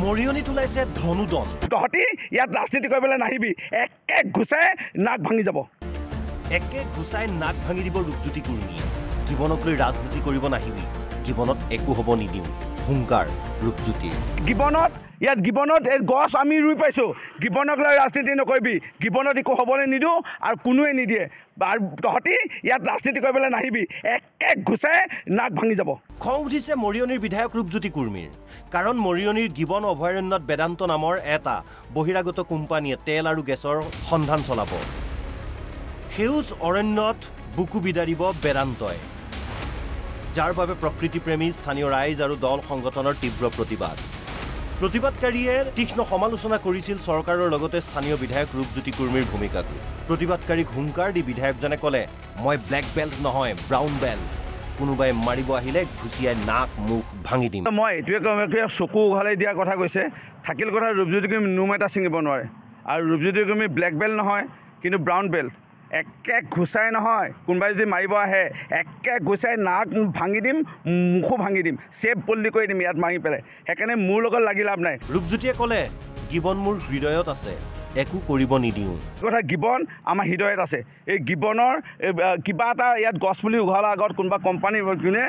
মৰিয়নিত ওলাইছে ধনুদন। তহঁতি ইয়াত ৰাজনীতি কৰিবলৈ নাহিবি, একে ঘুচাই নাক ভাঙি যাব। একে ঘুচাই নাক ভাঙি দিব ৰূপজ্যোতি কুৰ্মীয়ে। গিবনক লৈ ৰাজনীতি কৰিব নাহিবি, গিবনত একো হ'ব নিদিওঁ, হুংকাৰ ৰূপজ্যোতিৰ। গিবনত এই গছ আমি ৰুই পাইছোঁ, গিবনক লৈ ৰাজনীতি নকৰিবি, গিবনত একো হ'বলৈ নিদিওঁ আৰু কোনোৱে নিদিয়ে। আৰু তহঁতি ইয়াত ৰাজনীতি কৰিবলৈ নাহিবি, একে ঘুচাই নাক ভাঙি যাব। খং উঠিছে মৰিয়নিৰ বিধায়ক ৰূপজ্যোতি কুৰ্মীৰ, কাৰণ মৰিয়নিৰ গিবন অভয়াৰণ্যত বেদান্ত নামৰ এটা বহিৰাগত কোম্পানীয়ে তেল আৰু গেছৰ সন্ধান চলাব। সেউজ অৰণ্যত বুকু বিদাৰিব বেদান্তই, যাৰ বাবে প্ৰকৃতিপ্ৰেমী স্থানীয় ৰাইজ আৰু দল সংগঠনৰ তীব্ৰ প্ৰতিবাদ। প্ৰতিবাদকাৰীয়ে তীক্ষ্ণ সমালোচনা কৰিছিল চৰকাৰৰ লগতে স্থানীয় বিধায়ক ৰূপজ্যোতি কুৰ্মীৰ ভূমিকাকো। প্ৰতিবাদকাৰীক হুংকাৰ দি বিধায়কজনে ক'লে, মই ব্লেক বেল্ট নহয়, ব্ৰাউন বেল্ট। কোনোবাই মাৰিব আহিলে ঘুচিয়াই নাক মুখ ভাঙি দিম। মই এইটোৱে চকু উঘালাই দিয়াৰ কথা কৈছে। থাকিল কথা ৰূপজ্যোতি কুৰ্মী নোম এটা ছিঙিব নোৱাৰে, আৰু ৰূপজ্যোতি কুৰ্মী ব্লেক বেল্ট নহয় কিন্তু ব্ৰাউন বেল্ট। একে ঘুচাই নহয়, কোনোবাই যদি মাৰিব আহে একে ঘুচাই নাক ভাঙি দিম, মুখো ভাঙি দিম, চেপ বল্লি কৰি দিম ইয়াত মাৰি পেলাই। সেইকাৰণে মোৰ লগত লাগি লাভ নাই। ৰূপজ্যোতিয়ে ক'লে, গিবন মোৰ হৃদয়ত আছে, একো কৰিব নিদিওঁ। কথা গিবন আমাৰ হৃদয়ত আছে। এই গিবনৰ কিবা এটা ইয়াত গছপুলি উঘালাৰ আগত কোনোবা কোম্পানী যোনে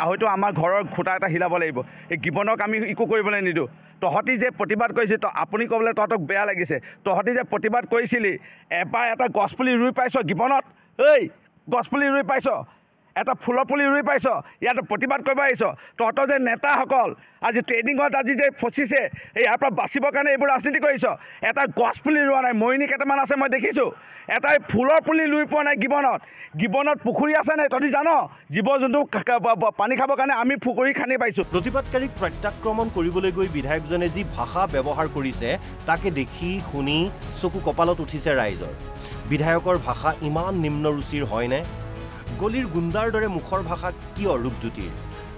হয়তো আমাৰ ঘৰৰ খুঁটা এটা হিলাব লাগিব। এই গিবনক আমি একো কৰিবলৈ নিদিওঁ। তহঁতি যে প্ৰতিবাদ কৰিছিল, আপুনি ক'বলৈ তহঁতক বেয়া লাগিছে। তহঁতি যে প্ৰতিবাদ কৰিছিলি, এবাৰ এটা গছপুলি ৰুই পাইছ গিবনত? এই গছপুলি ৰুই পাইছ? এটা ফুলৰ পুলি ৰুই পাইছ? ইয়াত প্ৰতিবাদ কৰিব আহিছ? তহঁতৰ যে নেতাসকল আজি ট্ৰেইনিঙত আজি যে ফচিছে, ইয়াৰ পৰা বাচিবৰ কাৰণে এইবোৰ ৰাজনীতি কৰিছ। এটা গছপুলি ৰোৱা নাই, মৰিনী কেইটামান আছে মই দেখিছোঁ, এটাই ফুলৰ পুলি ৰুই পোৱা নাই গিবনত। গিবনত পুখুৰী আছে নাই তহঁতি জান? জীৱ জন্তু পানী খাবৰ কাৰণে আমি পুখুৰী খান্দি পাইছোঁ। প্ৰতিবাদকাৰীক প্ৰত্যাক্ৰমণ কৰিবলৈ গৈ বিধায়কজনে যি ভাষা ব্যৱহাৰ কৰিছে তাকে দেখি শুনি চকু কপালত উঠিছে ৰাইজৰ। বিধায়কৰ ভাষা ইমান নিম্ন ৰুচিৰ হয়নে? গলিৰ গুণ্ডাৰ দৰে মুখৰ ভাষা কিয় ৰূপজ্যোতিৰ?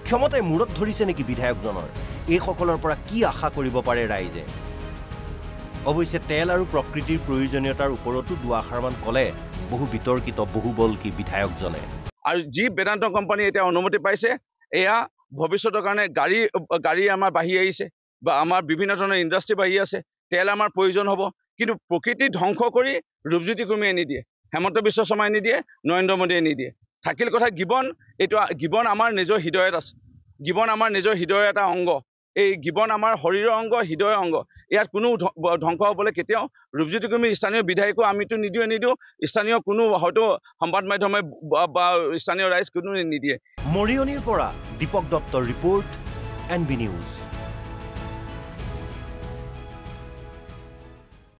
ক্ষমতাই মূৰত ধৰিছে নেকি বিধায়কজনৰ? এইসকলৰ পৰা কি আশা কৰিব পাৰে ৰাইজে? অৱশ্যে তেল আৰু প্ৰকৃতিৰ প্ৰয়োজনীয়তাৰ ওপৰতো দুআষাৰমান ক'লে বহু বিতৰ্কিত বহুবল্কী বিধায়কজনে। আৰু যি বেদান্ত কোম্পানী এতিয়া অনুমতি পাইছে, এয়া ভৱিষ্যতৰ কাৰণে গাড়ী আমাৰ বাঢ়ি আহিছে, বা আমাৰ বিভিন্ন ধৰণৰ ইণ্ডাষ্ট্ৰী বাঢ়ি আছে, তেল আমাৰ প্ৰয়োজন হ'ব। কিন্তু প্ৰকৃতি ধ্বংস কৰি ৰূপজ্যোতি কুৰ্মীয়ে নিদিয়ে, হেমন্ত বিশ্ব শৰ্মাই নিদিয়ে, নৰেন্দ্ৰ মোদীয়ে নিদিয়ে। থাকিল কথা গিবন, গিবন আমাৰ নিজৰ হৃদয়ত আছে। গিবন আমাৰ নিজৰ হৃদয়ৰ এটা অংগ। এই গিবন আমাৰ শৰীৰৰ অংগ, হৃদয়ৰ অংগ। ইয়াত কোনো ধ্বংস হ'বলৈ কেতিয়াও ৰূপজ্যোতি কুৰ্মী স্থানীয় বিধায়কো আমিতো নিদিওঁ, স্থানীয় কোনো হয়তো সংবাদ মাধ্যমে বা স্থানীয় ৰাইজ কোনো নিদিয়ে। মৰিয়নিৰ পৰা দীপক দত্তৰ ৰিপৰ্ট, NB নিউজ।